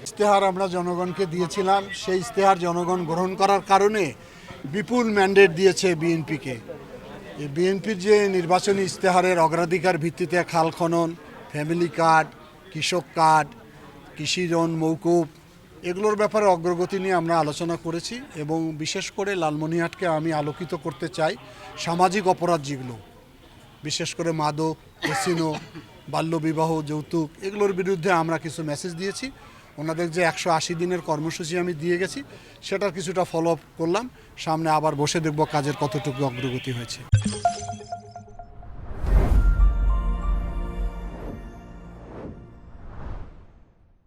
ইশতেহার আমরা জনগণকে দিয়েছিলাম, সেই ইশতেহার জনগণ গ্রহণ করার কারণে বিপুল ম্যান্ডেট দিয়েছে বিএনপিকে। এই বিএনপির যে নির্বাচনী ইশতেহারের অগ্রাধিকার ভিত্তিতে খাল খনন, ফ্যামিলি কার্ড, কৃষক কার্ড, কৃষি ঋণ মৌকুব, এগুলোর ব্যাপারে অগ্রগতি নিয়ে আমরা আলোচনা করেছি এবং বিশেষ করে লালমনিরহাটকে আমি আলোকিত করতে চাই সামাজিক অপরাধ যেগুলো, বিশেষ করে মাদক, ক্যাসিনো, বাল্যবিবাহ, যৌতুক, এগুলোর বিরুদ্ধে আমরা কিছু মেসেজ দিয়েছি। ওনাদের যে 180 দিনের কর্মসূচি আমি দিয়ে গেছি, সেটার কিছুটা ফলো আপ করলাম। সামনে আবার বসে দেখব কাজের কতটুকু অগ্রগতি হয়েছে।